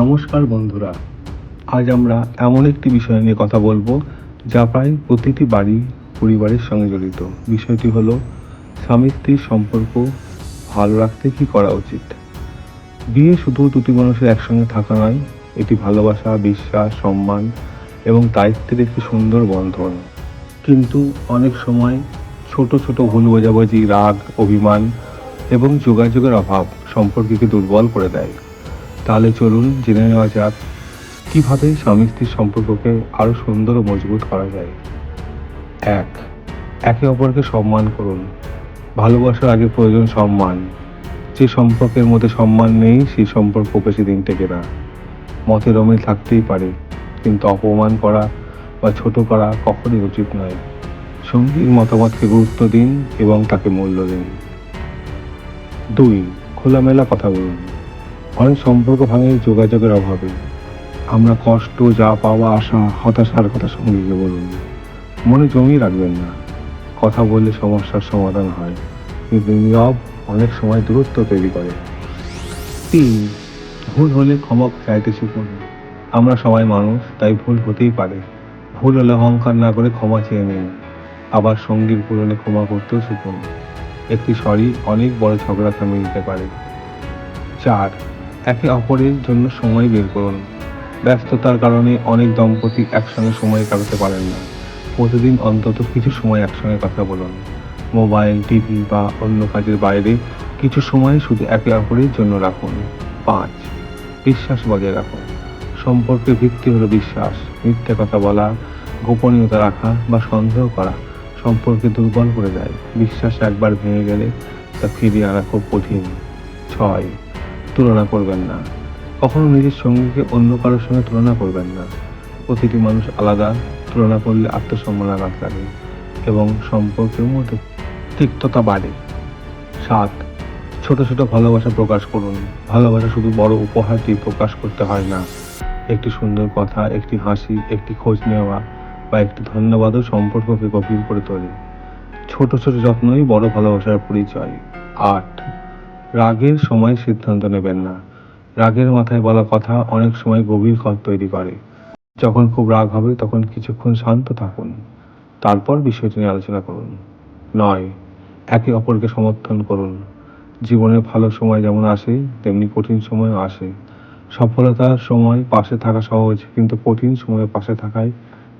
নমস্কার বন্ধুরা, আজ আমরা এমন একটি বিষয় নিয়ে কথা বলবো যা প্রায় প্রতিটি পরিবারের সঙ্গে জড়িত। বিষয়টি হলো স্বামী স্ত্রীর সম্পর্ক ভালো রাখতে কী করা উচিত। বিয়ে শুধু দুটি মানুষের একসঙ্গে থাকা নয়, এটি ভালোবাসা, বিশ্বাস, সম্মান এবং দায়িত্বের একটি সুন্দর বন্ধন। কিন্তু অনেক সময় ছোট ছোট ভুল বোঝাবুঝি, রাগ, অভিমান এবং যোগাযোগের অভাব সম্পর্ককে দুর্বল করে দেয়। তাহলে চলুন জেনে নেওয়া যাক কীভাবে স্বামী স্ত্রীর সম্পর্ককে আরও সুন্দর ও মজবুত করা যায়। এক, একে অপরকে সম্মান করুন। ভালোবাসার আগে প্রয়োজন সম্মান। যে সম্পর্কের মধ্যে সম্মান নেই সেই সম্পর্ক বেশি দিন টেকে না। মতের অমিল থাকতেই পারে, কিন্তু অপমান করা বা ছোট করা কখনই উচিত নয়। সঙ্গীর মতামতকে গুরুত্ব দিন এবং তাকে মূল্য দিন। দুই, খোলামেলা কথা বলুন। অনেক সম্পর্ক ভাঙে যোগাযোগের অভাবে। আমরা কষ্ট, যা পাওয়া, আশা, হতাশার কথা সঙ্গীকে বলুন। মনে জমিয়ে রাখবেন না। কথা বললে সমস্যার সমাধান হয়, কিন্তু নীরব অনেক সময় দূরত্ব তৈরি করে। তিন, ভুল হলে ক্ষমা চাইতে শিখুন। আমরা সবাই মানুষ, তাই ভুল হতেই পারে। ভুল হলে অহংকার না করে ক্ষমা চেয়ে নিন। আবার সঙ্গীর ভুল হলে ক্ষমা করতেও শিখুন। একটি সরি অনেক বড় ঝগড়া থামিয়ে দিতে পারে। চার, একে অপরের জন্য সময় বের করুন। ব্যস্ততার কারণে অনেক দম্পতি একসঙ্গে সময় কাটাতে পারেন না। প্রতিদিন অন্তত কিছু সময় একসঙ্গে কথা বলুন। মোবাইল, টিভি বা অন্য কাজের বাইরে কিছু সময় শুধু একে অপরের জন্য রাখুন। পাঁচ, বিশ্বাস বজায় রাখুন। সম্পর্কের ভিত্তি হলো বিশ্বাস। মিথ্যে কথা বলা, গোপনীয়তা রাখা বা সন্দেহ করা সম্পর্কে দুর্বল করে দেয়। বিশ্বাস একবার ভেঙে গেলে তা ফিরিয়ে আনা খুব কঠিন। ছয়, তুলনা করবেন না। কখনো নিজের সঙ্গীকে অন্য কারোর সঙ্গে তুলনা করবেন না। প্রতিটি মানুষ আলাদা। তুলনা করলে আত্মসম্মান আঘাত লাগে এবং সম্পর্কের মধ্যে তিক্ততা বাড়ে। সাত, ছোট ছোট ভালোবাসা প্রকাশ করুন। ভালোবাসা শুধু বড় উপহার দিয়ে প্রকাশ করতে হয় না। একটি সুন্দর কথা, একটি হাসি, একটি খোঁজ নেওয়া বা একটি ধন্যবাদও সম্পর্ককে গভীর করে তোলে। ছোট ছোট যত্নই বড় ভালোবাসার পরিচয়। আট, রাগের সময় সিদ্ধান্ত নেবেন না। রাগের মাথায় বলা কথা অনেক সময় গভীর ক্ষত তৈরি করে। যখন খুব রাগ হবে তখন কিছুক্ষণ শান্ত থাকুন, তারপর বিষয়টি নিয়ে আলোচনা করুন। নয়, একে অপরকে সমর্থন করুন। জীবনে ভালো সময় যেমন আসে তেমনি কঠিন সময়ও আসে। সফলতার সময় পাশে থাকা সহজ, কিন্তু কঠিন সময়ে পাশে থাকাই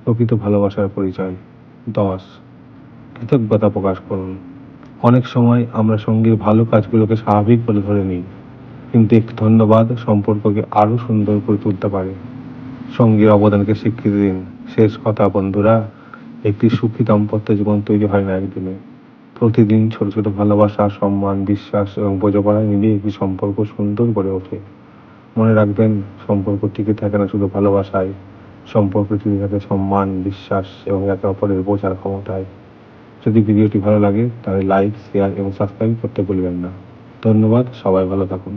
প্রকৃত ভালোবাসার পরিচয়। 10, কৃতজ্ঞতা প্রকাশ করুন। অনেক সময় আমরা সঙ্গীর ভালো কাজগুলোকে স্বাভাবিক বলে ধরে নিই, কিন্তু একটি ধন্যবাদ সম্পর্ককে আরও সুন্দর করে তুলতে পারে। সঙ্গীর অবদানকে স্বীকৃতি দিন। শেষ কথা বন্ধুরা, একটি সুখী দাম্পত্য জীবন তৈরি হয় না একদিনে। প্রতিদিন ছোট ছোট ভালোবাসা, সম্মান, বিশ্বাস এবং বোঝাপড়া মিলিয়ে একটি সম্পর্ক সুন্দর গড়ে ওঠে। মনে রাখবেন, সম্পর্ক টিকে থাকে না শুধু ভালোবাসায়, সম্পর্ক টিকে থাকে সম্মান, বিশ্বাস এবং একে অপরের বোঝার ক্ষমতায়। যদি ভিডিওটি ভালো লাগে তাহলে লাইক, শেয়ার এবং সাবস্ক্রাইব করতে ভুলবেন না। ধন্যবাদ, সবাই ভালো থাকুন।